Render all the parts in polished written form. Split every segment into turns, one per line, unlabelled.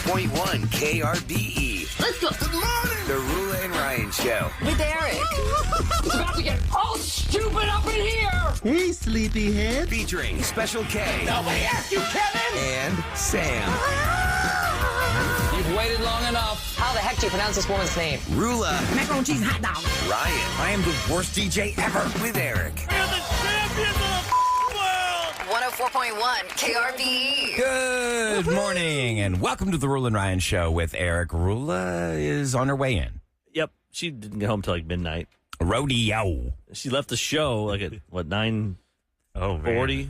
104.1 KRBE.
Let's go. Good morning.
The Roula and Ryan Show.
With Eric.
It's about to get all stupid up in here.
Hey, sleepyhead.
Featuring Special K.
Nobody asked you, Kevin.
And Sam.
You've waited long enough.
How the heck do you pronounce this woman's name?
Roula.
Macaroni and cheese hot dog.
Ryan. I am the worst DJ ever. With Eric.
We're the champions of the world.
104.1 KRBE.
Good morning, and welcome to the Roula and Ryan Show with Eric. Roula is on her way in.
Yep. She didn't get home till like midnight.
Rodeo.
She left the show like at, 9:40?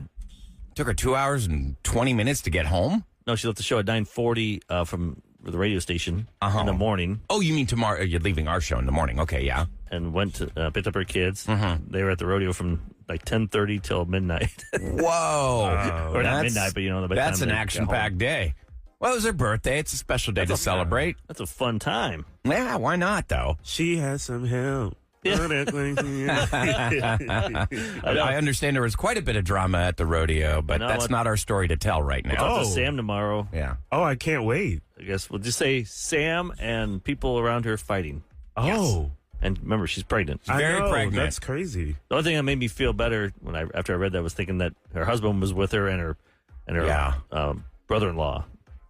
Took her 2 hours and 20 minutes to get home?
No, she left the show at 9:40 from the radio station in the morning.
Oh, you mean tomorrow? You're leaving our show in the morning. Okay, yeah.
And went to picked up her kids.
Mm-hmm.
They were at the rodeo from like 10:30 till midnight.
Whoa.
Or not midnight, but by the
that's
time
an
they got
action-packed day. Well, it was her birthday. It's a special day to celebrate.
That's a fun time.
Yeah, why not, though?
She has some help.
I understand there was quite a bit of drama at the rodeo, but that's not our story to tell right now.
We'll talk to Sam tomorrow.
Yeah.
Oh, I can't wait.
I guess we'll just say Sam and people around her fighting.
Oh.
And remember, she's pregnant.
I
very
know,
pregnant.
That's crazy.
The only thing that made me feel better after I read that was thinking that her husband was with her and her brother-in-law,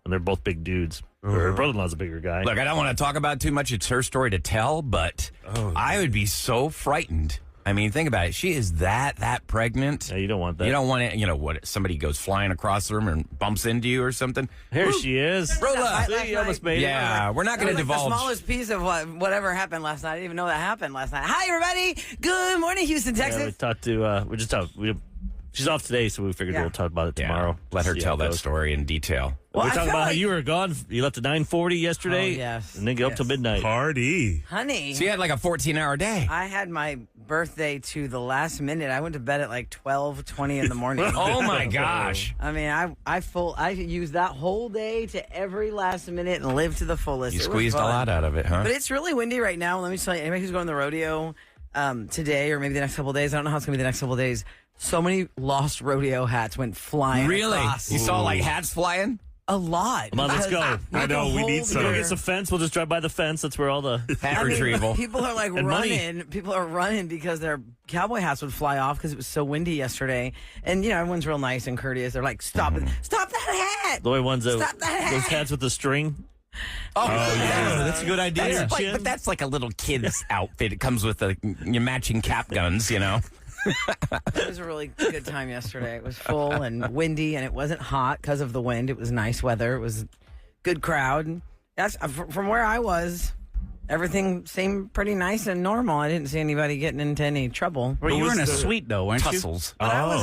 and they're both big dudes. Her brother-in-law's a bigger guy.
Look, I don't want to talk about it too much. It's her story to tell, but I would be so frightened. I mean, think about it. She is that pregnant.
Yeah, you don't want that.
You don't want it. You know what? Somebody goes flying across the room and bumps into you or something.
Here she is.
Roula.
See, you almost made it.
Yeah, we're not going to divulge.
The smallest piece of whatever happened last night. I didn't even know that happened last night. Hi, everybody. Good morning, Houston, Texas.
Yeah, we talked to. We just talked. She's off today, so we figured we'll talk about it tomorrow.
Let her
See
tell
how it
that
goes.
story in detail.
Well,
We're
I
talking
feel
about how
like-
you were gone. You left at 9:40 yesterday.
Oh, yes.
And then get up till midnight.
Party.
Honey,
So you had like a 14-hour day.
I had my birthday to the last minute. I went to bed at like 12:20 in the morning.
Oh my gosh.
I mean, I used that whole day to every last minute and lived to the fullest.
You
It was
squeezed a
fun.
lot out of it, huh?
But it's really windy right now. Let me tell you, anybody who's going to the rodeo today or maybe the next couple of days, I don't know how it's going to be the next couple of days. So many lost rodeo hats went flying
Really?
across.
You saw like hats flying?
A lot.
Come on, let's go.
I know, we need some.
Go get some fence. We'll just drive by the fence. That's where all the
Hat retrieval.
People are like
And money.
running. People are running because their cowboy hats would fly off because it was so windy yesterday. And, everyone's real nice and courteous. They're like, stop it. Stop that hat.
the only ones that
Stop that
those
hat.
hats with the string.
Oh, yeah.
That's a good idea.
That's like,
Jim.
but that's like a little kid's outfit. It comes with your matching cap guns,
It was a really good time yesterday. It was full and windy, and it wasn't hot because of the wind. It was nice weather. It was good crowd. That's from where I was. Everything seemed pretty nice and normal. I didn't see anybody getting into any trouble.
Well, you were in a suite, though, weren't
tussles.
But I was,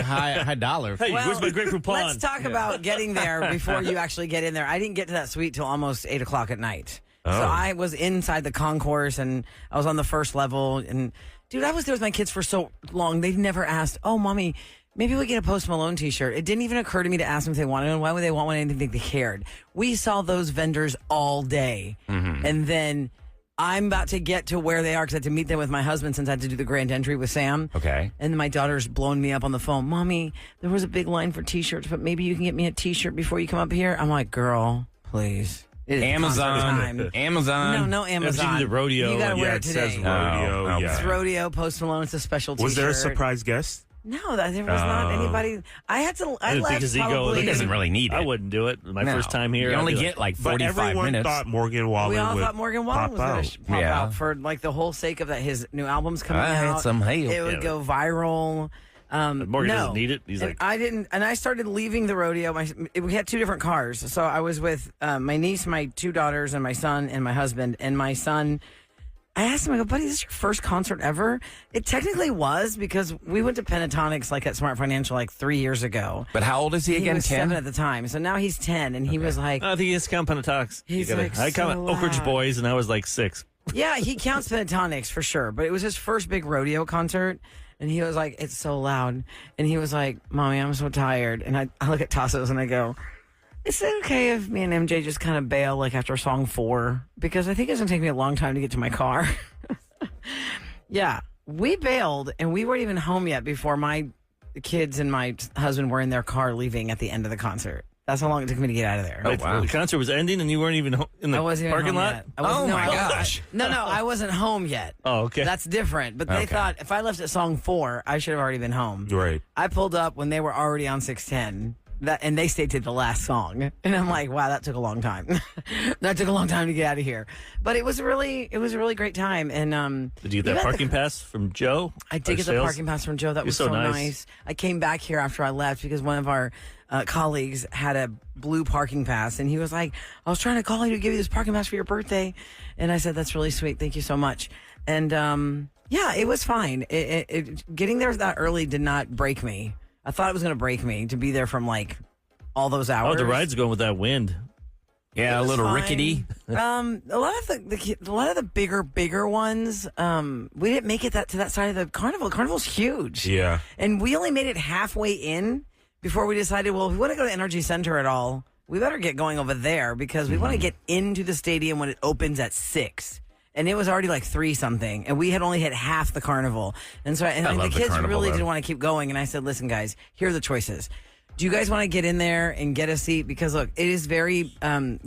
high dollar.
Hey, where's my grapefruit pond?
Let's talk about getting there before you actually get in there. I didn't get to that suite till almost 8 o'clock at night. So I was inside the concourse, and I was on the first level. And, dude, I was there with my kids for so long. They've never asked, oh, Mommy, maybe we get a Post Malone t-shirt. It didn't even occur to me to ask them if they wanted one. Why would they want one? I didn't think they cared. We saw those vendors all day.
Mm-hmm.
And then I'm about to get to where they are because I had to meet them with my husband since I had to do the grand entry with Sam.
Okay.
And then my daughter's blowing me up on the phone. Mommy, there was a big line for t-shirts, but maybe you can get me a t-shirt before you come up here. I'm like, girl, please. It is concert time.
Amazon.
No, Amazon.
She did the rodeo.
You gotta
Yeah,
wear
it
it
says
today.
rodeo.
Oh,
yeah.
It's rodeo, Post Malone. It's a special t-shirt.
Was there a surprise guest?
No, there was not anybody. I had to. I
didn't
left
think his ego-
probably.
He doesn't really need it.
I wouldn't do it. My
No.
first time here.
You
I'd
only
be
get like
But
45
everyone
minutes.
thought Morgan Wallen
We all
would
thought Morgan Wallen was going to pop
Yeah.
out for like the whole sake of that. His new album's coming
I had
out.
some hail.
It would
Yeah.
go viral.
Morgan
no.
doesn't need it. He's
And
like,
I didn't, and I started leaving the rodeo. We had two different cars, so I was with my niece, my two daughters, and my son, and my husband. And my son, I asked him, I go, buddy, is this your first concert ever? It technically was because we went to Pentatonics like at Smart Financial like 3 years ago.
But how old is he
He
again?
was
10?
7 at the time, so now he's 10, and he was like,
I think he has to count Pentatonics.
He's like
I count
so
Oak Ridge
loud.
Boys, and I was like 6.
yeah, he counts Pentatonics for sure, but it was his first big rodeo concert. And he was like, it's so loud. And he was like, Mommy, I'm so tired. And I look at Tassos and I go, is it okay if me and MJ just kind of bail like after song 4? Because I think it's going to take me a long time to get to my car. Yeah, we bailed and we weren't even home yet before my kids and my husband were in their car leaving at the end of the concert. That's how long it took me to get out of there.
Oh, wow.
The concert was ending and you weren't even in the
I wasn't even
parking
home
lot?
yet. I wasn't-
Oh,
no,
my
I-
gosh.
No, I wasn't home yet.
Oh, okay.
That's different. But they
Okay.
thought if I left at song 4, I should have already been home.
Right.
I pulled up when they were already on 610. And they stayed to the last song. And I'm like, wow, that took a long time. That took a long time to get out of here. But it was a really great time. And
Did you get that parking pass from Joe?
I did get the parking pass from Joe. That was
so
so
nice.
nice. I came back here after I left because one of our colleagues had a blue parking pass. And he was like, I was trying to call you to give you this parking pass for your birthday. And I said, that's really sweet. Thank you so much. And yeah, it was fine. Getting there that early did not break me. I thought it was going to break me to be there from like all those hours.
Oh, the ride's going with that wind.
Yeah, a little
Fine.
rickety.
A lot of the bigger ones. We didn't make it to that side of the carnival. The carnival's huge.
Yeah.
And we only made it halfway in before we decided, well, if we want to go to Energy Center at all, we better get going over there because we want to get into the stadium when it opens at 6. And it was already like 3 something, and we had only hit half the carnival. And so, and
I
the
love the
kids
carnival,
really
though.
didn't want to keep going. And I said, listen, guys, here are the choices. Do you guys want to get in there and get a seat? Because look, it is very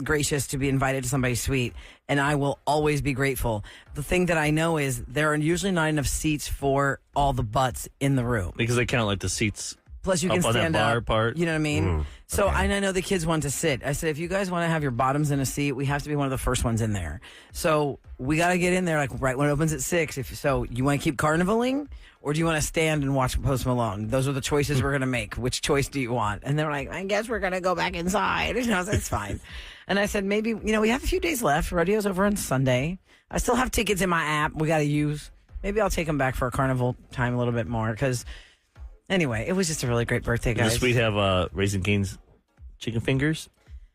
gracious to be invited to somebody's suite, and I will always be grateful. The thing that I know is there are usually not enough seats for all the butts in the room.
Because they count like the seats.
Plus, you
Up
can
on that
stand
bar
up.
part.
You know what I mean? So I know the kids want to sit. I said, if you guys want to have your bottoms in a seat, we have to be one of the first ones in there. So we got to get in there like right when it opens at 6. So you want to keep carnivaling, or do you want to stand and watch Post Malone? Those are the choices we're going to make. Which choice do you want? And they're like, I guess we're going to go back inside. And I was like, that's fine. And I said, maybe, we have a few days left. Rodeo's over on Sunday. I still have tickets in my app we got to use. Maybe I'll take them back for a carnival time a little bit more because... Anyway, it was just a really great birthday, guys.
Does the suite have Raising Cane's chicken fingers?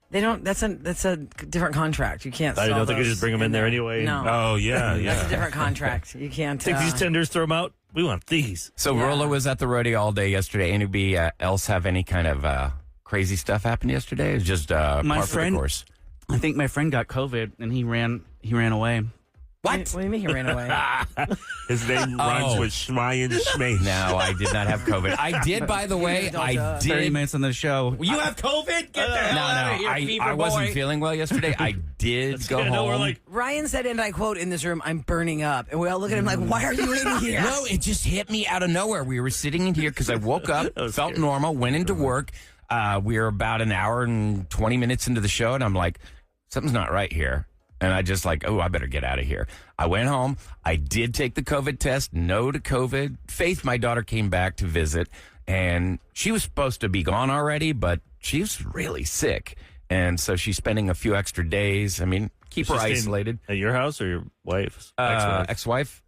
They don't. That's a different contract. You can't.
I
sell
don't think you
those
just bring them in there anyway.
No,
Oh, yeah,
that's a
yeah.
different contract. You can't.
Take these tenders, throw them out. We want these.
So Rolla was at the rodeo all day yesterday. Anybody else have any kind of crazy stuff happen yesterday? It was just par for the course.
I think my friend got COVID and he ran away.
What do you mean he ran away?
His name rhymes with Schmey and Schmay.
No, I did not have COVID. I did, by the way. I
30
did.
minutes on the show.
You have COVID? Get the hell out of here, I wasn't feeling well yesterday. I did go home.
We're like,
Ryan said, and I quote in this room, "I'm burning up," and we all look at him like, "Why are you in here?"
No, it just hit me out of nowhere. We were sitting in here because I woke up, felt
scary.
normal, went into work. We were about an hour and 20 minutes into the show, and I'm like, something's not right here. And I just like, I better get out of here. I went home. I did take the COVID test. No to COVID. Faith, my daughter, came back to visit, and she was supposed to be gone already, but she was really sick. And so she's spending a few extra days. I mean, keep her
she's staying
isolated.
At your house or your wife's? Ex-wife?
Ex-wife.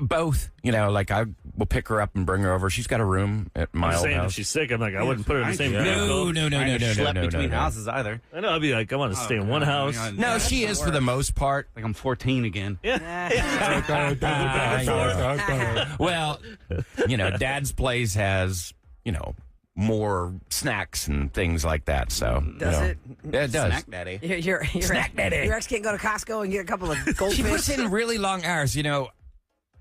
Both. Like I will pick her up and bring her over. She's got a room at my
I'm
old
saying if
house.
she's sick, I'm like, I wouldn't put her in the same vehicle.
No.
I ain't slept between
no.
houses either.
I know. I'd be like, I want to stay in one house.
No, she is for the most part.
Like I'm 14 again.
Well, Dad's place has, more snacks and things like that. So
Does it?
Yeah, it does.
Snack daddy.
Your
Snack daddy.
Your ex can't go to Costco and get a couple of
She puts
goldfish.
in really long hours.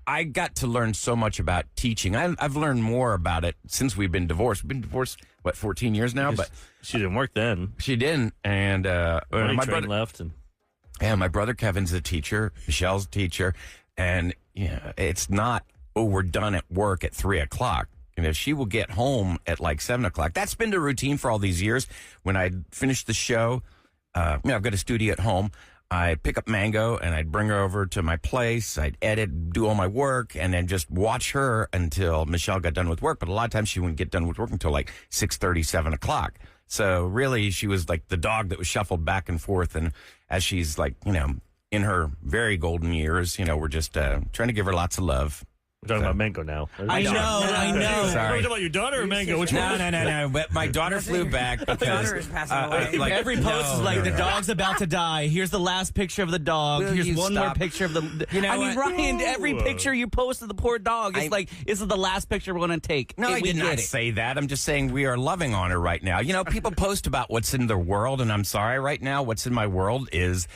I got to learn so much about teaching. I've learned more about it since we've been divorced. We've been divorced, 14 years now? But
She didn't work then.
she didn't. And
My
my
train
brother,
left. And
my brother Kevin's a teacher. Michelle's a teacher. And it's not, we're done at work at 3 o'clock. She will get home at like 7 o'clock. That's been the routine for all these years. When I finish the show, I've got a studio at home. I pick up Mango and I'd bring her over to my place. I'd edit, do all my work, and then just watch her until Michelle got done with work. But a lot of times she wouldn't get done with work until like 6:30, 7 o'clock. So really, she was like the dog that was shuffled back and forth. And as she's like, in her very golden years, we're just trying to give her lots of love.
we're talking about Mango now.
I know.
Sorry.
Are we talking about your daughter or Mango? Which one?
No. But my daughter flew back because
daughter is passing away.
Every post is like, the dog's about to die. Here's the last picture of the dog.
Will
Here's
you
one more
stop?
picture of the...
You know
I mean,
what?
Ryan, every picture you post of the poor dog, it's like, this is the last picture we're going to take.
No, I
We
did
get
not
it.
say that. I'm just saying we are loving on her right now. People post about what's in their world, and I'm sorry right now. What's in my world is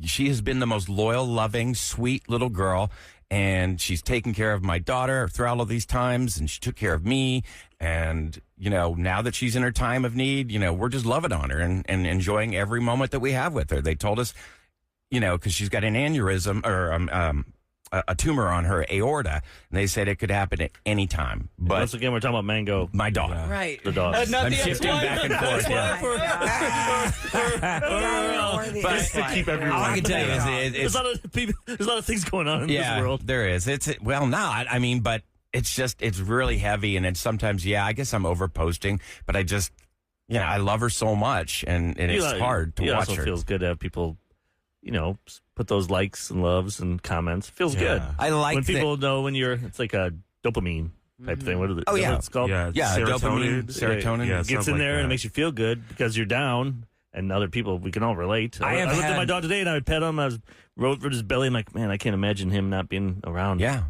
she has been the most loyal, loving, sweet little girl. and she's taken care of my daughter throughout all these times, and she took care of me. And, now that she's in her time of need, we're just loving on her and enjoying every moment that we have with her. They told us, because she's got an aneurysm or a tumor on her aorta, and they said it could happen at any time. But
once again, we're talking about Mango.
my dog.
Right.
The dog.
I'm shifting back and forth.
But
Just to keep everyone.
All I can tell you is
There's a lot of things going on in this world.
there is. But it's really heavy, and it's sometimes, I guess I'm overposting, but I love her so much, and it's hard to
it
watch
also
her.
feels good to have people, put those likes and loves and comments. Feels good.
I like
when people know it's like a dopamine type thing. What is it?
Oh,
Is that
yeah.
what it's called?
Yeah,
Serotonin.
Yeah,
It gets
something
in there
like
and it
that.
makes you feel good because you're down. And other people, we can all relate.
I
I
have
looked at
had-
my dog today and I would pet him. I rode for his belly. I'm like, man, I can't imagine him not being around.
Yeah.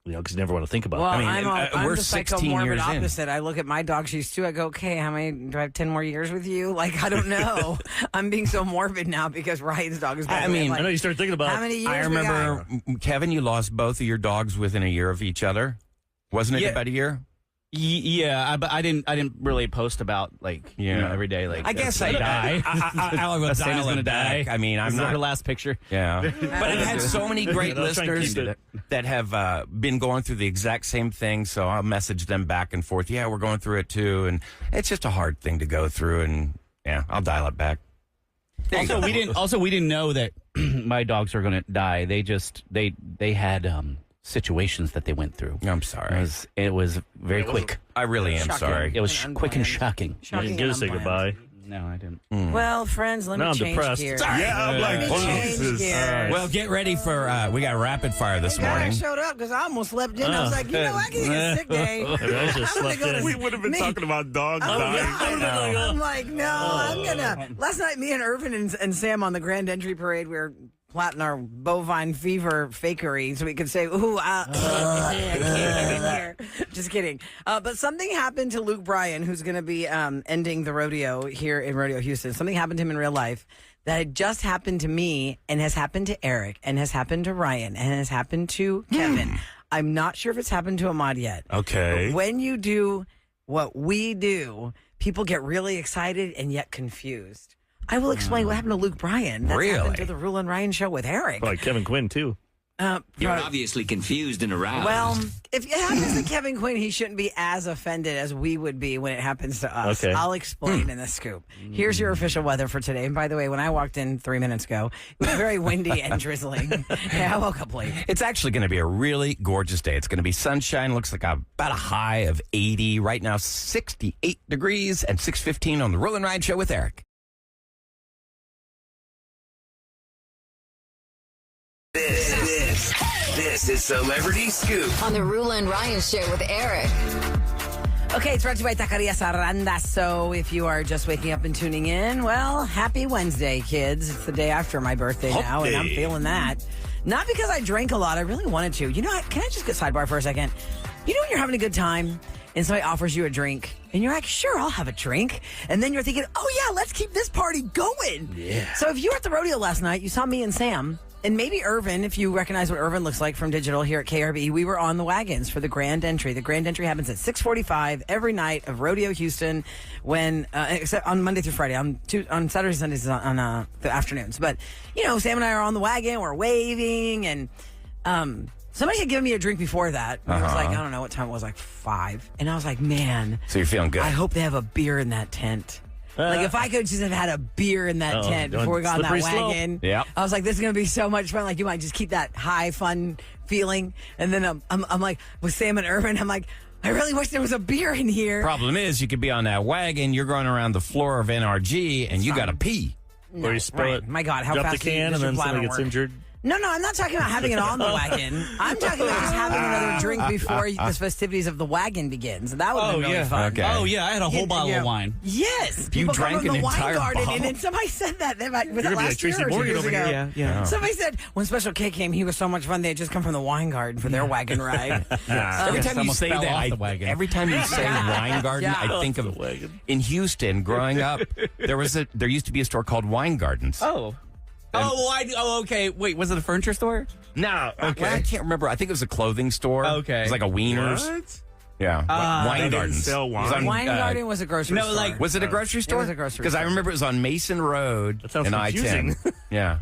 Because you never want to think about
Well,
it.
I'm
we're
the
16
psychomorbid
years in.
opposite. I look at my dog, she's 2. I go, okay, how many, do I have 10 more years with you? Like, I don't know. I'm being so morbid now because Ryan's dog is
I mean,
like,
I know you start thinking about
how many years
I
we
remember, Kevin, you lost both of your dogs within a year of each other. Wasn't it
Yeah.
about a year?
Yeah, but I didn't really post about every day. Like
I guess
I die.
I will
Sam's
dial
gonna
it back.
die.
I mean, I'm
This is
not
her last picture.
Yeah. But I've had so many great
I'll try and
listeners
keep it.
that have been going through the exact same thing. So I'll message them back and forth. Yeah, we're going through it too. And it's just a hard thing to go through. And I'll dial it back.
We didn't know that my dogs were going to die. They had situations that they went through.
I'm sorry.
It was very quick.
I really am
Shocking.
sorry.
It was
And
quick and
unplanned.
shocking.
You
Shocking
didn't get to say
and
goodbye.
No, I didn't.
Well, friends, let
Now
me
I'm
change
depressed.
gears.
Yeah, I'm like,
Let me change
Jesus.
gears.
Well, get ready for, we got rapid fire this
I
morning.
showed up because I almost slept in. I was like, I can get a sick day.
Maybe I just
I'm gonna
slept
go to
in.
We would have been
Me.
talking about dogs
Oh,
dying.
God. I'm like, no, I'm gonna. Last night, me and Irvin and Sam on the Grand Entry Parade, we were plotting our bovine fever fakery so we could say, ooh, I can't get in here. Just kidding. But something happened to Luke Bryan, who's going to be ending the rodeo here in Rodeo Houston. Something happened to him in real life that had just happened to me and has happened to Eric and has happened to Ryan and has happened to Kevin. I'm not sure if it's happened to Ahmad yet.
Okay.
But when you do what we do, people get really excited and yet confused. I will explain what happened to Luke Bryan. That's
Really?
happened to the Roula and Ryan show with Eric.
Like Kevin Quinn, too.
You're obviously confused and aroused.
Well, if it happens to Kevin Quinn, he shouldn't be as offended as we would be when it happens to us.
Okay.
I'll explain in the scoop. Here's your official weather for today. And by the way, when I walked in 3 minutes ago, it was very windy and drizzling. Yeah, I woke up late.
It's actually going to be a really gorgeous day. It's going to be sunshine. Looks like about a high of 80. Right now, 68 degrees and 6:15 on the Roll and Ride Show with Eric.
This is Celebrity Scoop.
On the Roula and Ryan Show with Eric.
Okay, it's brought to you by Taqueria Saranda. So if you are just waking up and tuning in, well, happy Wednesday, kids. It's the day after my birthday now, and I'm feeling that. Not because I drank a lot. I really wanted to. You know, can I just get sidebar for a second? You know when you're having a good time and somebody offers you a drink and you're like, sure, I'll have a drink. And then you're thinking, oh, yeah, let's keep this party going. Yeah. So if you were at the rodeo last night, you saw me and Sam. And maybe Irvin, if you recognize what Irvin looks like from digital here at KRB, we were on the wagons for the Grand Entry. The Grand Entry happens at 6:45 every night of Rodeo Houston, when except on Monday through Friday. On Saturdays, Sundays on the afternoons. But you know, Sam and I are on the wagon. We're waving, and somebody had given me a drink before that. It was like, I don't know what time it was, like 5, and I was like, man,
So you're feeling good.
I hope they have a beer in that tent. Like, if I could just have had a beer in that tent before we got on that
slippery slope.
wagon.
Yep.
I was like, this is going to be so much fun. Like, you might just keep that high, fun feeling. And then I'm like, with Sam and Irvin, I'm like, I really wish there was a beer in here.
Problem is, you could be on that wagon, you're going around the floor of NRG, and you got to pee.
No,
Or you spill
right.
it.
My God, how
drop
fast
the can
does
and
your
then
bladder
somebody gets
work?
injured.
No, I'm not talking about having it on the wagon. I'm talking about just having another drink before the festivities of the wagon begins. That would have been really fun.
Okay.
Oh yeah, I had a whole bottle of wine.
Yes.
You
People come
drank
from the
an
wine
entire
garden,
bottle?
and then somebody said that. Was that
gonna be like
last year
Tracy
or 2
Morgan
years
over
ago?
here.
Yeah.
Somebody said when Special K came, he was so much fun. They had just come from the wine garden for their wagon ride.
Every time you
someone
say
fell
that,
off the wagon.
every time you say wine garden,
Yeah.
I think
Off
of
the wagon.
in Houston. Growing up, there used to be a store called Wine Gardens.
Oh, Okay. Wait, was it a furniture store?
No, I can't remember. I think it was a clothing store.
Okay.
It was like a Wieners.
What?
Yeah, Wine Gardens.
Sell wine?
It was on,
Wine Garden was a grocery store.
like-
was it a grocery store?
was a grocery
Because I
store.
remember it was on Mason Road
That sounds
in
confusing.
I-10. Yeah.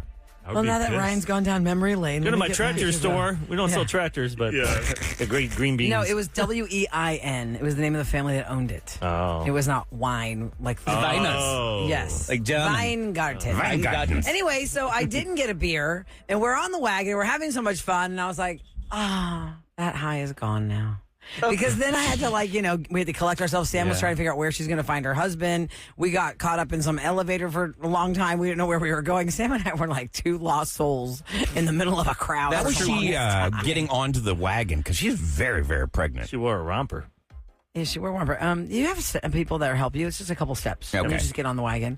Well, now that Ryan's gone down memory lane.
Go to
let me
my
get
tractor
back to
store. We don't sell
Yeah.
tractors, but the great green beans.
No, it was Wein. It was the name of the family that owned it.
Oh.
It was not wine like the
Vinas.
Yes.
Like German.
Weingarten.
Weingarten.
Anyway, so I didn't get a beer, and we're on the wagon. We're having so much fun, and I was like, that high is gone now. Because then I had to, we had to collect ourselves. Sam was trying to figure out where she's going to find her husband. We got caught up in some elevator for a long time. We didn't know where we were going. Sam and I were like two lost souls in the middle of a crowd.
That was
for the
she
longest time.
getting onto the wagon because she's very, very pregnant.
She wore a romper.
Yeah, she were warmer. You have people that help you. It's just a couple steps. And we
Okay.
just get on the wagon.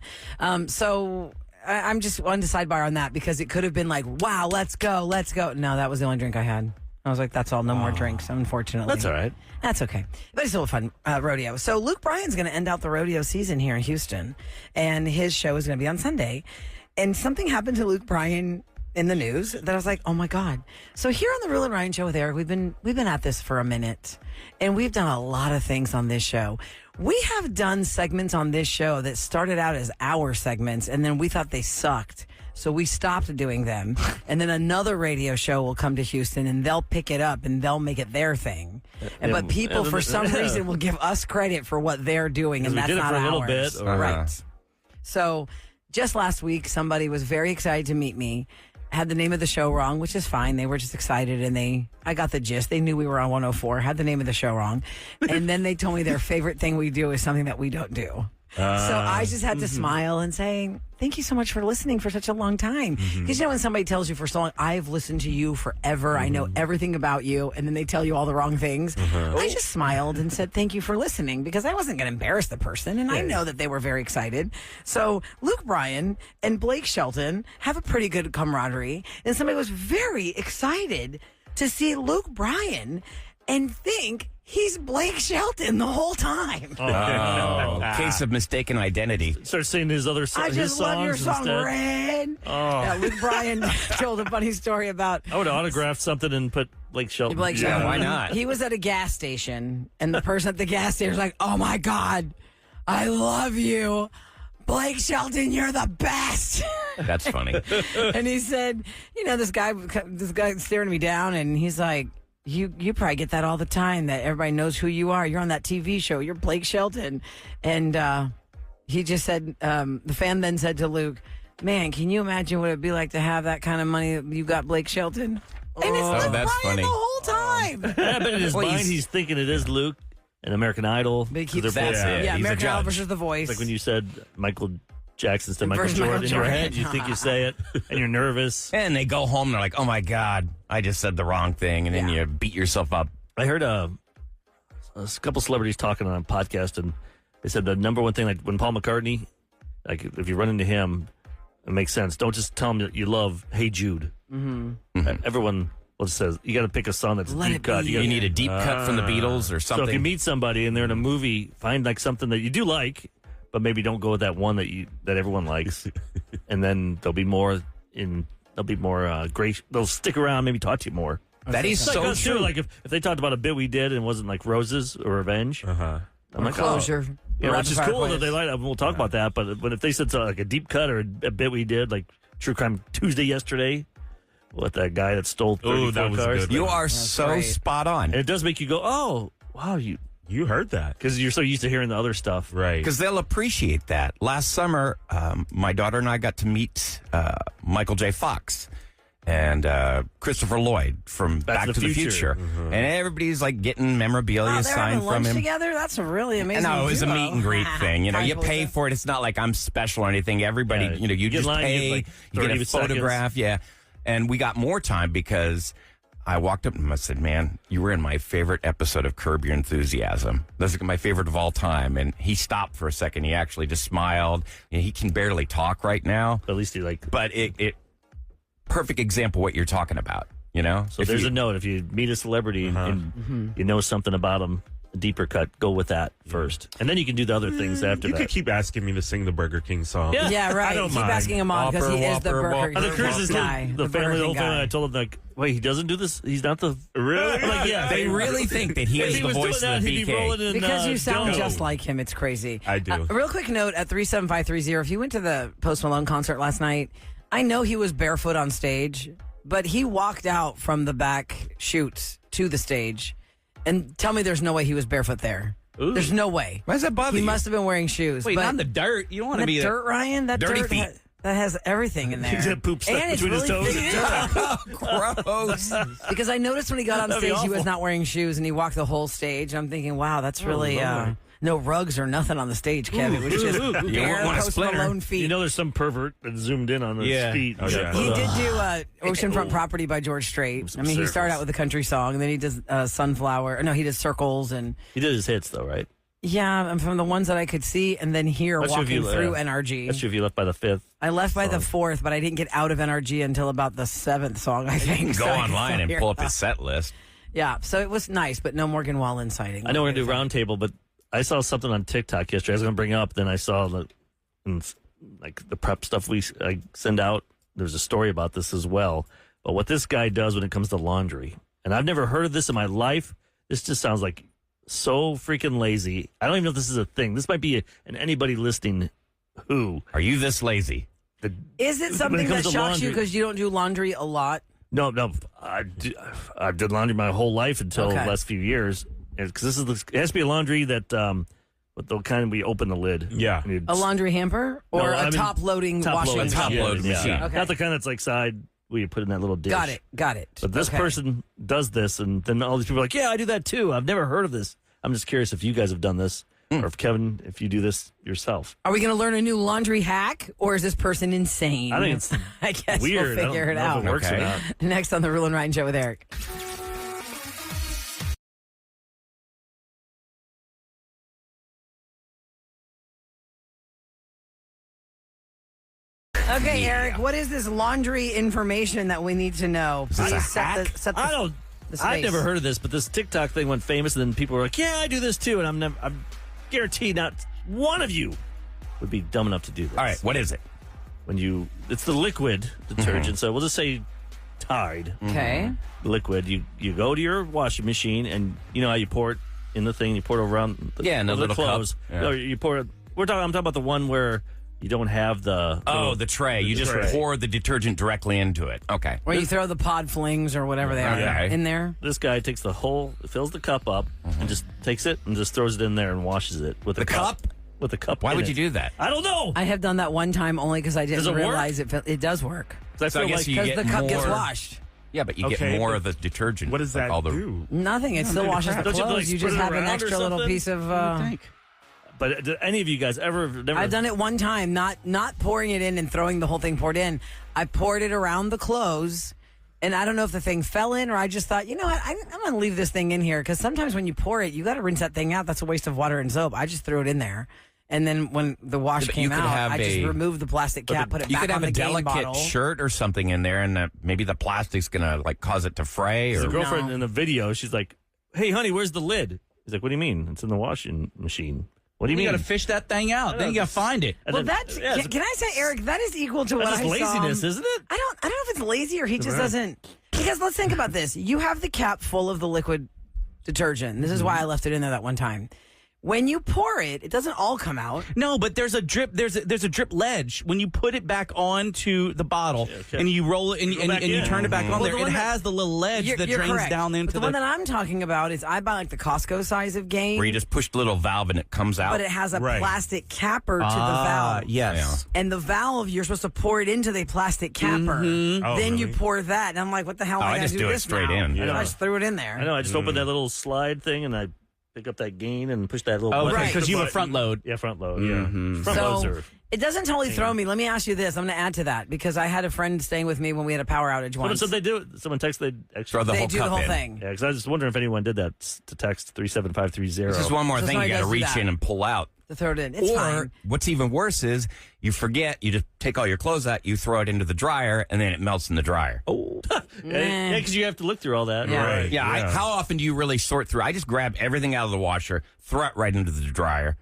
So I'm just on the sidebar on that because it could have been like, wow, let's go. No, that was the only drink I had. I was like, that's all. No more drinks, unfortunately.
That's all right.
That's okay. But it's still a fun rodeo. So Luke Bryan's going to end out the rodeo season here in Houston, and his show is going to be on Sunday. And something happened to Luke Bryan in the news that I was like, oh my God. So here on the Roula and Ryan show with Eric, we've been at this for a minute, and we've done a lot of things on this show. We have done segments on this show that started out as our segments, and then we thought they sucked. So we stopped doing them. And then another radio show will come to Houston and they'll pick it up and they'll make it their thing. But people, for some reason, will give us credit for what they're doing, and
We
that's
did it
not
for a little
ours.
bit, or-
Right. So just last week, somebody was very excited to meet me. Had the name of the show wrong, which is fine. They were just excited, and I got the gist. They knew we were on 104, had the name of the show wrong. And then they told me their favorite thing we do is something that we don't do. So I just had to smile and say, thank you so much for listening for such a long time. Because when somebody tells you for so long, I've listened to you forever, I know everything about you, and then they tell you all the wrong things, I just smiled and said, thank you for listening, because I wasn't going to embarrass the person, and I know that they were very excited. So Luke Bryan and Blake Shelton have a pretty good camaraderie, and somebody was very excited to see Luke Bryan and think he's Blake Shelton the whole time.
Oh, case of mistaken identity.
Start singing his other
I
his
just
songs
love your song,
instead.
Red. Yeah, Luke Bryan told a funny story about
I would have autographed something and put Blake Shelton.
Blake
Yeah,
Shelton.
why not?
He was at a gas station, and the person at the gas station was like, "Oh my God, I love you, Blake Shelton. You're the best."
That's funny.
And he said, this guy staring me down, and he's like, You probably get that all the time, that everybody knows who you are. You're on that TV show. You're Blake Shelton. And he just said, the fan then said to Luke, man, can you imagine what it'd be like to have that kind of money? You got Blake Shelton. And it's Luke
that's
Bryan
funny.
the whole time.
Yeah, but in his
Well,
mind,
he's-
he's thinking it is Luke and American Idol.
But he keeps
They're both-
That's it.
Yeah,
He's a
American Idol
judge.
versus The Voice.
Like when you said Michael Jackson instead of Michael
Versus
Jordan
Michael
in your
Jordan.
head, you think you say it, and you're nervous.
And they go home and they're like, oh my God, I just said the wrong thing. And then
Yeah.
you beat yourself up.
I heard a couple celebrities talking on a podcast, and they said the number one thing, like when Paul McCartney, like if you run into him, it makes sense. Don't just tell him that you love Hey Jude. Everyone says you got to pick a song that's
Let
deep
it
cut.
be.
You need a deep cut from the Beatles or
So
something.
if you meet somebody and they're in a movie, find like something that you do like, but maybe don't go with that one that everyone likes, and then they'll be more great. They'll stick around, maybe talk to you more.
That is
It's like
so
us, too.
true.
Like if they talked about a bit we did and it wasn't like Roses or Revenge, I'm like,
Closure.
oh. Yeah, which is
Rapid
cool
fire
that they
quiz.
light up, and we'll talk about that. But if they said like a deep cut or a bit we did, like True Crime Tuesday yesterday, with that guy that stole 34
that was a
cars,
good
You
one.
are so
great.
spot on.
and it does make you go, oh, wow,
You heard that.
because you're so used to hearing the other stuff.
Right.
Because they'll appreciate that. Last summer, my daughter and I got to meet Michael J. Fox and Christopher Lloyd from Back to the Future. And everybody's like getting memorabilia
Wow, they're
signed
having
from
lunch
him.
together? That's a really amazing
No, it was a
duo.
meet and greet thing. You know,
I
you
believe
pay
it.
for it. It's not like I'm special or anything. Everybody,
Yeah.
you
Get
just
in line,
pay.
you get, like,
You get
30
a
seconds.
photograph. Yeah. And we got more time because I walked up and I said, man, you were in my favorite episode of Curb Your Enthusiasm. That's my favorite of all time. And he stopped for a second. He actually just smiled. You know, he can barely talk right now.
At least you like.
But it perfect example what you're talking about, you know?
So
If
there's
you-
a note. If you meet a celebrity and you know something about them, deeper cut, go with that first. And then you can do the other things after
You
that.
could keep asking me to sing the Burger King song.
Yeah.
right.
I don't
Keep
mind.
asking him on because he is the Burger
On the
King
cruises,
guy.
the
Burger
whole
King
family,
guy.
I told them, like, wait, he doesn't do this? He's not the...
Really?
I'm like, yeah.
They really think that he
If
is
he
the
was
voice
doing
of
that,
the
he'd be
BK.
rolling in
Because you sound
dough.
just like him. It's crazy.
I do.
Real quick note at 37530, if you went to the Post Malone concert last night, I know he was barefoot on stage, but he walked out from the back chutes to the stage. And tell me there's no way he was barefoot there.
Ooh.
There's no way.
Why does that bother
He
you?
must have been wearing shoes.
Wait,
but
not in the dirt. You don't want to
that
be
dirt, Ryan? That
Dirty
dirt
feet.
that has everything in there.
He's got poop stuck
And it's
between his
really
toes.
thick.
Gross.
Because I noticed when he got on
That'd be
stage, he was
awful.
not wearing shoes, and he walked the whole stage. I'm thinking, wow, that's really
Lord.
no rugs or nothing on the stage, Kev. It was just
You
bare
wouldn't want a
Post
splinter.
Malone feet.
You know there's some pervert that zoomed in on his
Yeah.
feet.
Oh, yeah.
He did do Oceanfront Property by George Strait. I mean, he started out with a country song, and then he does Sunflower. No, he does Circles, and
He did his hits, though, right?
yeah, I'm from the ones that I could see, and then here
That's
walking
if you,
through
That's
NRG.
if you left by the fifth.
I left by the fourth, but I didn't get out of NRG until about the seventh song, I think.
Go
So I
online and
hear
pull up
that.
his set list.
Yeah, so it was nice, but no Morgan Wallen sighting.
I know we're going to do roundtable, but I saw something on TikTok yesterday I was going to bring up. Then I saw the prep stuff I send out. There's a story about this as well. But what this guy does when it comes to laundry, and I've never heard of this in my life. This just sounds like so freaking lazy. I don't even know if this is a thing. This might be an anybody listening who.
Are you this lazy?
Is it something
When it comes
that
to
shocks you
laundry-
because you don't do laundry a lot?
No, I did laundry my whole life until
Okay.
the last few years. Because it has to be a laundry that, but they'll kind of we open the lid.
Yeah.
And you'd
A laundry hamper or
No, I
a
mean,
top-loading
top
washing
loading
machine?
top-load machine.
Okay.
Not the kind that's like side where you put in that little dish.
Got it.
But this
Okay.
person does this, and then all these people are like, yeah, I do that too. I've never heard of this. I'm just curious if you guys have done this, or if Kevin, if you do this yourself.
Are we going to learn a new laundry hack, or is this person insane?
I think it's
I guess
weird.
we'll figure
I
it
don't know
out.
if it works or
Okay.
not.
Next on the Roula and Ryan Show with Eric. Okay, Eric, what is this laundry information that we need to know?
this a
Please set
hack?
the
I don't.
the
I've
space.
never heard of this, but this TikTok thing went famous, and then people were like, "Yeah, I do this too," and I'm guaranteed not one of you would be dumb enough to do this.
All right, what is it?
It's the liquid detergent. So we'll just say Tide
Okay.
liquid. You go to your washing machine, and you know how you pour it in the thing. You pour it around the,
Yeah, in the
over
little cup.
clothes.
Yeah.
No, you pour it. I'm talking about the one where you don't have the
The tray. You just
tray.
pour the detergent directly into it. Okay.
Where you throw the pod flings or whatever they are
Okay.
in there.
This guy takes the whole, fills the cup up, and just takes it and just throws it in there and washes it with
The cup?
With the cup.
Why
in
would
it.
you do that?
I don't know.
I have done that one time only because I
Does
didn't
it work?
realize it does work.
'Cause I
So I
feel
guess
like
you
Because
get
the cup gets
more-
washed.
Yeah, but you
Okay,
get more
but
of the detergent.
What does
like
that
all the,
do?
Nothing. It still washes the
Don't you,
clothes.
like,
You
spread
just
it
have an
around or
extra little
something?
piece of.
But do any of you guys ever? Never,
I've done it one time, not pouring it in and throwing the whole thing poured in. I poured it around the clothes, and I don't know if the thing fell in or I just thought, you know what, I'm going to leave this thing in here because sometimes when you pour it, you got to rinse that thing out. That's a waste of water and soap. I just threw it in there. And then when the wash
Yeah, but you
came
could
out,
have
I just
a-
removed the plastic cap, put it
you
back
could have
on
a
the game
delicate
bottle.
shirt or something in there, and maybe the plastic's gonna like cause it to fray.
The
Or
girlfriend
No.
in the video, she's like, "Hey, honey, where's the lid?" He's like, "What do you mean? It's in the washing machine." What do you
You
mean?
got to fish that thing out. Then you got to find it.
And
Well,
then-
that's
yeah,
can I say, Eric? That is equal to what
that's
I
just
saw.
laziness, isn't it?
I don't know if it's lazy or he just doesn't. Because let's think about this. You have the cap full of the liquid detergent. This is why I left it in there that one time. When you pour it, it doesn't all come out.
No, but there's a drip. There's a drip ledge when you put it back onto the bottle
okay.
and you roll it and,
Go back
and you
in.
turn it back on
Well,
there.
the
It
one that-
has the little ledge that
You're
drains
correct.
down
But
into
the one that I'm talking about is I buy like the Costco size of game,
where you just push the little valve and it comes out.
but it has a
Right.
plastic capper to the valve.
Yes.
And the valve, you're supposed to pour it into the plastic capper.
Oh,
Then you
really?
pour that, and I'm like, what the hell? am
I
I
just
gotta
do it
this
straight
now?
in.
I just threw it in there.
I know. I just opened that little slide thing and I pick up that gain and push that little.
Oh,
button.
okay,
Right.
because you have a front load.
Yeah, front load. Yeah, front
So
loads are.
it doesn't totally throw me. Let me ask you this. I'm going to add to that because I had a friend staying with me when we had a power outage
What
once.
did they do? Someone texted they
Throw
actually.
the
They
whole
do
cup
the whole
in.
thing.
Yeah, because I was just wondering if anyone did that to text 37530.
This is one more
So
thing
somebody
you got to
does do
reach
that.
in and pull out.
to throw it in. It's
or
fine.
what's even worse is you forget, you just take all your clothes out, you throw it into the dryer, and then it melts in the dryer.
Oh, yeah, because you have to look through all that.
Yeah.
Right.
Yeah, how often do you really sort through? I just grab everything out of the washer, throw it right into the dryer.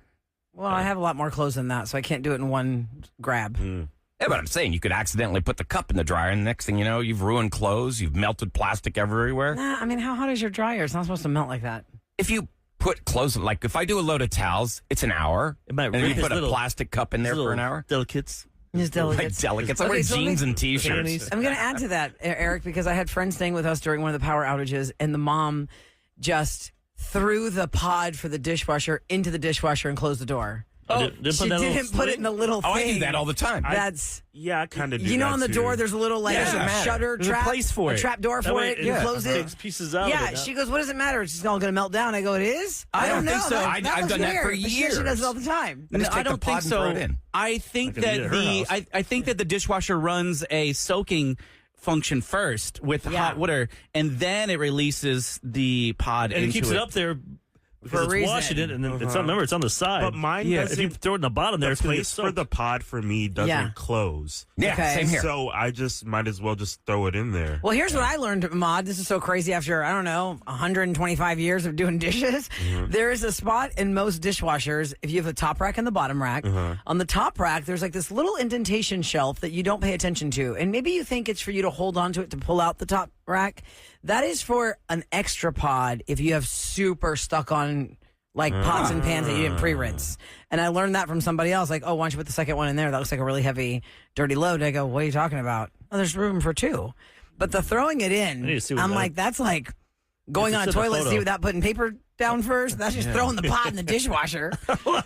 Well, I have a lot more clothes than that, so I can't do it in one grab.
Yeah, but I'm saying you could accidentally put the cup in the dryer, and the next thing you know, you've ruined clothes, you've melted plastic everywhere.
Nah, I mean, how hot is your dryer? It's not supposed to melt like that.
If you put clothes, like if I do a load of towels, it's an hour.
It might
and if
rip
you
his
put a
little-
plastic cup in there for an hour.
Delicates.
Just
Like
delicates.
delicates. I wear
Okay, so let me-
jeans and t-shirts.
I'm going to add to that, Eric, because I had friends staying with us during one of the power outages, and the mom just threw the pod for the dishwasher into the dishwasher and closed the door. She didn't put it in the little thing.
Oh, I do that all the time.
That's
Yeah, I kind of do
you know
that
on the
too.
door. There's a little like shutter
There's a
trap,
place for
a
it.
trap door
That
for
way
it. You close it.
takes pieces out.
Yeah,
of it.
she goes, "What does it matter? It's just all going to melt down." I go, "It is."
I don't
know.
think so.
That
I've
looks
done that for
weird, but she does
years.
it all the time.
I just
I
take the
don't
pod
think
and throw
so.
it in.
I think
Like a
that
neat at her house.
I think that the dishwasher runs a soaking function first with hot water, and then it releases the pod
and
into
it keeps it up there
For a
because it's
reason.
washing it, and then it's on, remember it's on the side.
But mine
Yeah,
doesn't.
if you throw it in the bottom there,
the
it's going to get
place for
soaked.
the pod for me doesn't
Yeah.
close.
Yeah,
Okay.
same here.
So I just might as well just throw it in there.
Well, here's what I learned, Maude. This is so crazy after, I don't know, 125 years of doing dishes. There is a spot in most dishwashers, if you have a top rack and the bottom rack. On the top rack, there's like this little indentation shelf that you don't pay attention to. And maybe you think it's for you to hold on to it to pull out the top rack. That is for an extra pod if you have super stuck on like pots and pans that you didn't pre-rinse. And I learned that from somebody else. Like, oh, why don't you put the second one in there? That looks like a really heavy, dirty load. I go, what are you talking about? Oh, there's room for two. But the throwing it in,
need to see what
I'm
that-
like, that's like going
It's
on a
in the
toilet
photo.
seat without putting paper down first. That's just throwing the pot in the dishwasher.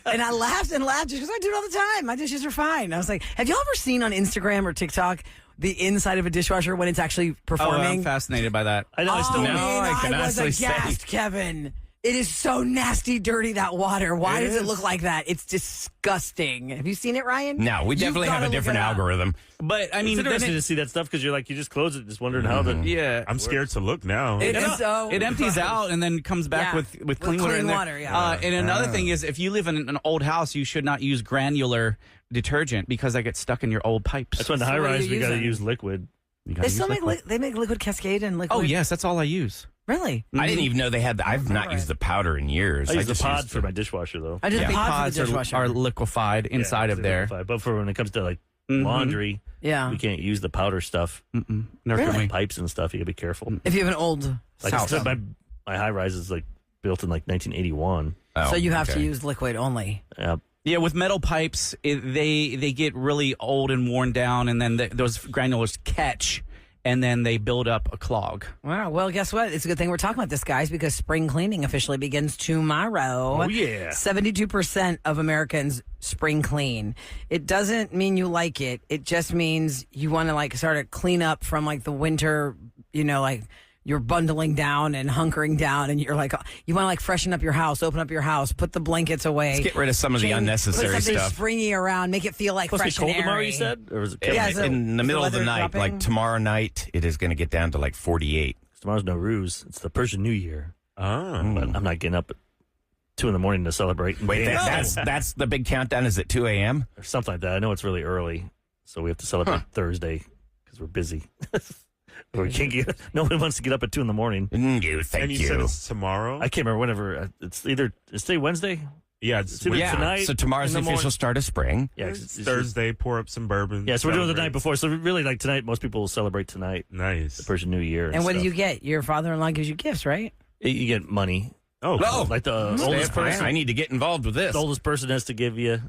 And I laughed and laughed just because I do it all the time. My dishes are fine. I was like, have y'all ever seen on Instagram or TikTok the inside of a dishwasher when it's actually
Oh,
performing?
I'm fascinated by that.
I know. I still
man,
I can
was
honestly say-
aghast, Kevin. It is so nasty, dirty, that water. Why does it look like that? It's disgusting. Have you seen it, Ryan?
No, we
You've
definitely have
gotta
a
look
different
it up.
algorithm.
But I mean,
It's
then
interesting
it,
to see that stuff because you just close it, just wondering how the
yeah,
I'm scared to look now.
It,
It's so
it empties out and then comes back
Yeah.
with clean water.
clean
in there.
water, yeah.
And another thing is, if you live in an old house, you should not use granular detergent because that gets stuck in your old pipes.
That's when the
So
high
what are
rise
you
we got to
using?
use liquid.
You gotta
They
use
still make
liquid.
they make liquid Cascade and liquid.
Oh yes, that's all I use.
Really?
I didn't even know they had. I've not used the powder in years.
I use the
just
pod
used
for my dishwasher though.
I did
Yeah.
the pod
Pods
for the dishwasher.
are liquefied inside
Yeah,
of there.
But for when it comes to like laundry,
yeah.
we can't use the powder stuff.
Nor can
Really?
we.
Pipes and stuff. You gotta be careful.
If you have an old
Like
house.
I said, my high rise is like built in like 1981.
Oh,
So you have to
okay.
use liquid only.
Yeah, with metal pipes, they get really old and worn down, and then those granulars catch, and then they build up a clog.
Wow. Well, guess what? It's a good thing we're talking about this, guys, because spring cleaning officially begins tomorrow.
Oh, yeah.
72% of Americans spring clean. It doesn't mean you like it. It just means you want to like start to clean up from like the winter, like you're bundling down and hunkering down, and you're like, you want to like freshen up your house, open up your house, put the blankets away.
Let's get rid of some of the unnecessary
put something
stuff.
springy around, make it feel like
Supposed to be
fresh
cold
and
tomorrow,
airy.
you said? Or was it
Yeah, so
in the
is
middle
the
of the
weather
night,
dropping?
like tomorrow night, it is going to get down to like 48.
Tomorrow's no ruse. It's the Persian New Year.
Oh.
But I'm not getting up at 2 a.m. to celebrate.
Wait, that's the big countdown. Is at 2 a.m.?
or something like that. I know it's really early, so we have to celebrate Thursday because we're busy. We can't get. No one wants to get up at 2 a.m.
You,
And
thank
you said it's tomorrow?
I can't remember whenever. It's either today Wednesday.
yeah,
It's either tonight.
So tomorrow's the
in the
official
morning.
start of spring.
Yeah,
It's Thursday, pour up some bourbon.
Yeah, so we're doing it the
celebrate.
night before. So really, like tonight, most people will celebrate tonight,
Nice.
the Persian New Year.
And what do
stuff.
you get? Your father-in-law gives you gifts, right?
You get money.
Oh, cool.
Like the oldest person.
I need to get involved with this.
The oldest person has to give you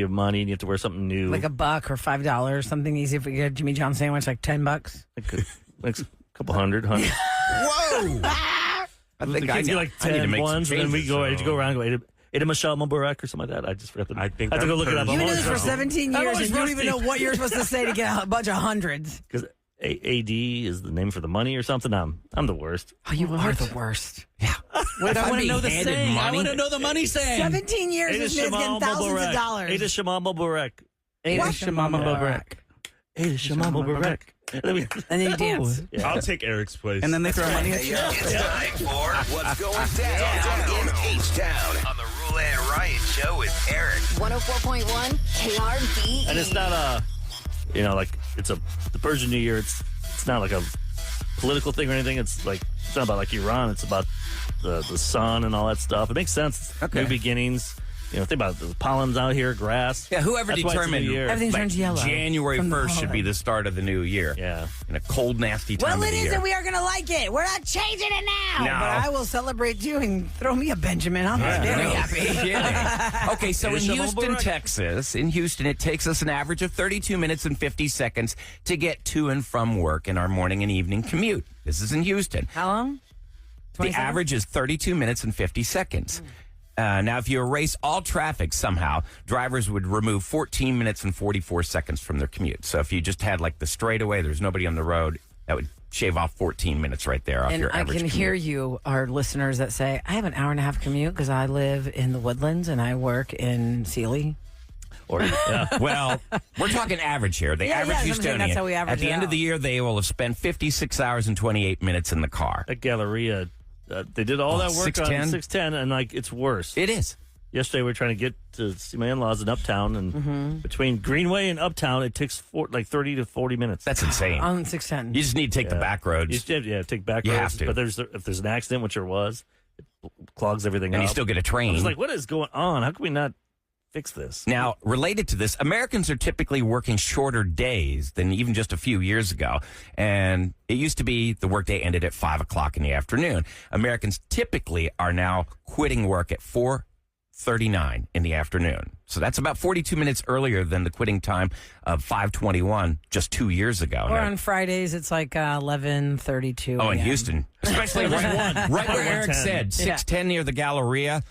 money, and you have to wear something new.
Like $1 or $5, something easy. If we get a Jimmy John sandwich, like $10.
like a couple hundred.
Whoa! I think
The
I
kids
need,
get like
I need to
10
make some
ones, and then we
changes,
go.
so-
I had to go around and go. Ate a Michelle Mubarak or something like that. I just forgot the.
I think
I have to go
that's
look it up.
Persian.
You've been
I'm
doing this for
always
17
I'm
years,
always
and you don't even know
rusty.
what you're supposed to say to get a bunch of hundreds.
Because AD is the name for the money or something. I'm the worst.
Oh, you are the worst.
Wait, I
I'm
want to
being
know the
handed
saying. I
money-
want to know the money saying.
17 years,
Ada
this man's getting
Shamal
thousands of
Mubarak.
dollars.
Ada Shamal Mubarak.
Ada
What?
Shamal Mubarak.
Ada Shamal Mubarak.
And then you dance.
Yeah.
I'll take Eric's place.
And then they throw money at you.
It's time for What's Going Down in H-Town on the Roula Roula and Ryan show with Eric.
104.1 KRBE.
And it's not the Persian New Year. It's not like a political thing or anything. It's not about like Iran. It's about the sun and all that stuff. It makes sense.
Okay.
New beginnings. Think about the pollen's out here, grass.
Yeah, whoever
That's why it's a
determined
new year.
Everything
like,
turns yellow.
January
from the
1st should be
pollen.
the start of the new year.
Yeah.
In a cold, nasty time
Well,
of
it
the
is,
year.
and we are going to like it. We're not changing it now.
No.
But I will celebrate you and throw me a Benjamin. I'm very
No
happy.
kidding. Okay, so in
Finish them
Houston,
over.
Texas, it takes us an average of 32 minutes and 50 seconds to get to and from work in our morning and evening commute. This is in Houston.
How long?
The
27?
average is 32 minutes and 50 seconds. Now, if you erase all traffic somehow, drivers would remove 14 minutes and 44 seconds from their commute. So if you just had like the straightaway, there's nobody on the road, that would shave off 14 minutes right there off
And
your
I
average
can
commute.
hear you, our listeners that say, I have an hour and a half commute because I live in the Woodlands and I work in Sealy.
Or
Well, we're talking average here. The
Yeah,
average
yeah, I'm saying
Houstonian.
that's how we average
At the
it
end of
out.
the year, they will have spent 56 hours and 28 minutes in the car.
that Galleria, they did all that work
610?
on 610, and it's worse.
It is.
Yesterday, we were trying to get to see my in-laws in Uptown, and between Greenway and Uptown, it takes 30 to 40 minutes.
That's insane.
On 610.
You just need to take the back roads.
You just take back
You
roads.
have to.
But if there's an accident, which there was, it clogs everything
and
up.
you still get a
I
train.
was like, what is going on? How can we not fix this?
Now, related to this, Americans are typically working shorter days than even just a few years ago. And it used to be the workday ended at 5 o'clock in the afternoon. Americans typically are now quitting work at 4:39 in the afternoon. So that's about 42 minutes earlier than the quitting time of 5:21 just 2 years ago.
Or
Now-
on Fridays, it's like 11:32.
Oh, in
a.m.
Houston. Especially right where Eric said, 610 near the Galleria.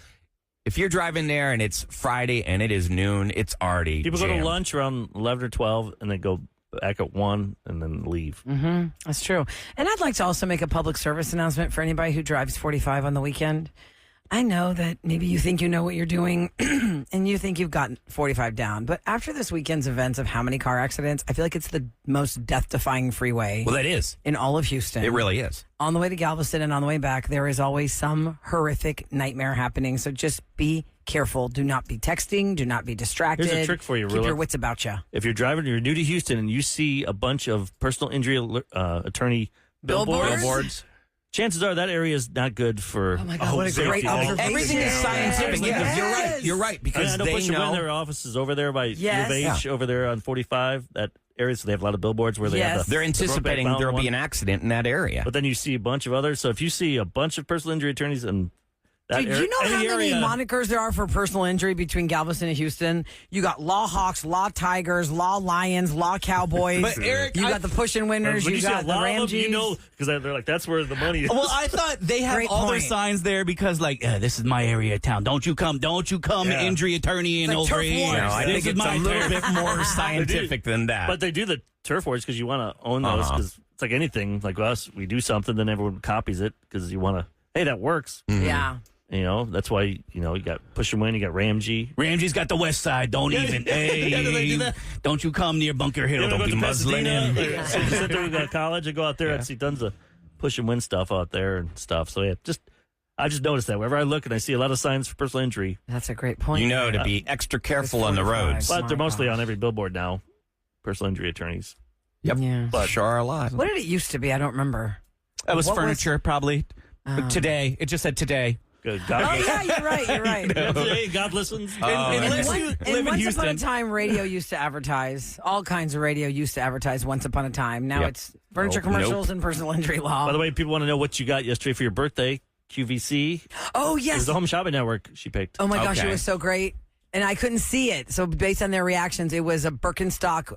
If you're driving there and it's Friday and it is noon, it's already
People go to
jammed.
lunch around 11 or 12, and then go back at 1 and then leave.
That's true. And I'd like to also make a public service announcement for anybody who drives 45 on the weekend. I know that maybe you think you know what you're doing and you think you've gotten 45 down. But after this weekend's events of how many car accidents, I feel like it's the most death-defying freeway
Well, that is.
in all of Houston.
It really is.
On the way to Galveston and on the way back, there is always some horrific nightmare happening. So just be careful. Do not be texting. Do not be distracted.
Here's a trick for you,
Keep
Roula.
your wits about you.
If you're driving, you're new to Houston, and you see a bunch of personal injury attorney
Billboards?
chances are that area is not good for.
Oh my God, what a great
safety.
observation.
Everything is scientific. Yeah, you're right. You're right. Because
I know
they
push
know.
their offices over there by
Yes.
U of H, over there on 45, that area, so they have a lot of billboards where they
Yes.
have the
They're
the
anticipating
Brokeback Mountain
there will be
one.
an accident in that area.
But then you see a bunch of others. So if you see a bunch of personal injury attorneys and that
Dude,
area,
you know how
any
many
area,
monikers there are for personal injury between Galveston and Houston? You got Law Hawks, Law Tigers, Law Lions, Law Cowboys.
But, Eric,
you
I-
got the pushing winners.
when
You
you see a
got the
lot of them,
Ramjees.
because they're like, that's where the money is.
Well, I thought they have
Great
all their
point.
signs there because, this is my area of town. Don't you come,
Yeah.
injury attorney in
Like
over
turf
here.
wars.
No, I
This
think
is
it's
my
a little
turf.
bit more scientific than that.
But they do the turf wars because you want to own those, because it's like anything. Like us, we do something, then everyone copies it because you want to, hey, that works.
Yeah.
That's why, you got Push and Win, you got Ramsey.
Ramsey's got the west side. Don't even. Hey,
Yeah, do they do that?
don't you come near Bunker Hill. Don't be muzzling him.
Sit there at college and go out there and see tons of Push and Win stuff out there and stuff. So, I just noticed that wherever I look and I see a lot of signs for personal injury,
That's a great point.
you know to be extra careful on the
45.
roads.
but they're
my
mostly
gosh.
on every billboard now, personal injury attorneys.
Yep.
Yeah.
But
Sure are a lot.
What did it used to be? I don't remember.
That was
What was-
furniture, probably. Today. It just said today.
good.
Oh,
God,
yeah, you're right. You're right.
Hey, God listens.
Unless
One-
you
and
live in
once upon a
Houston.
time, radio used to advertise. All kinds of radio used to advertise once upon a time. Now
Yep.
it's furniture
Nope.
commercials and personal injury law.
By the way, people want to know what you got yesterday for your birthday. QVC.
oh,
It was
yes.
the Home Shopping Network she picked.
Oh, my gosh,
Okay.
it was so great. And I couldn't see it. So based on their reactions, it was a Birkenstock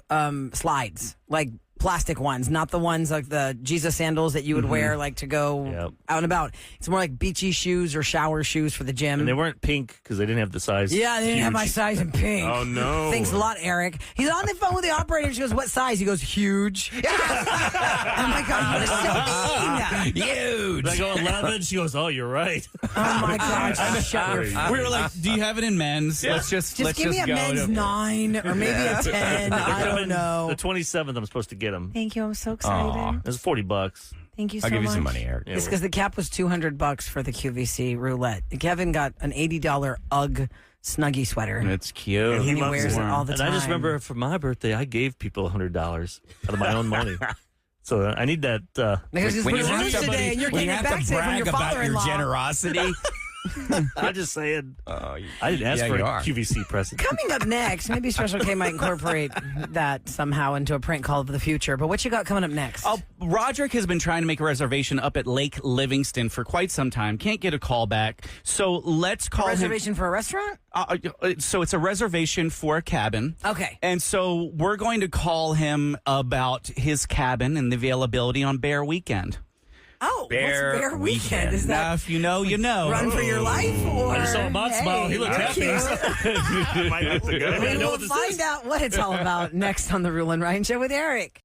slides, like plastic ones, not the ones like the Jesus sandals that you would wear like to go
Yep.
out and about. It's more like beachy shoes or shower shoes for the gym.
And they weren't pink because they didn't have the size.
Yeah, they didn't have my
huge.
size in pink.
Oh, no.
Thanks a lot, Eric. He's on the phone with the operator. And she goes, "What size?" He goes, "Huge." Oh my God, you were so mean.
Huge.
I go 11. She goes, oh, you're right.
Oh my God, shut your.
We were like, do you have it in men's? Let's just
Give me a
go
men's
to-
9 or maybe a 10. I don't know.
The 27th, I'm supposed to get them.
Thank you. I'm so excited.
It's $40.
Thank you so
I'll give you
much.
some money, Eric.
It's because the cap was $200 for the QVC roulette. Kevin got an $80 UGG Snuggie sweater.
It's cute.
And he
loves
wears it all the
And
time.
I just remember for my birthday, I gave people $100 out of my own money. So I need that.
Because it's
When you
Release
have
today, and you're
when
getting
you
it
have
back
to
today from
brag
your
about your
father-in-law.
generosity.
I'm just saying. I didn't ask
Yeah,
for
you
a
are.
QVC present.
Coming up next, maybe Special K might incorporate that somehow into a prank call of the future. But what you got coming up next?
Oh, Roderick has been trying to make a reservation up at Lake Livingston for quite some time. Can't get a call back. So let's call
a
him.
reservation for a restaurant?
So it's a reservation for a cabin.
Okay.
And so we're going to call him about his cabin and the availability on Bear Weekend.
Oh,
Bear
what's Bear Weekend?
Weekend.
Is
Now,
that
if you know, you know.
run for your life? Or,
I just saw Mott smile. He looked happy.
Might have to go.
We will find out what it's all about next on the Roula and Ryan Show with Eric.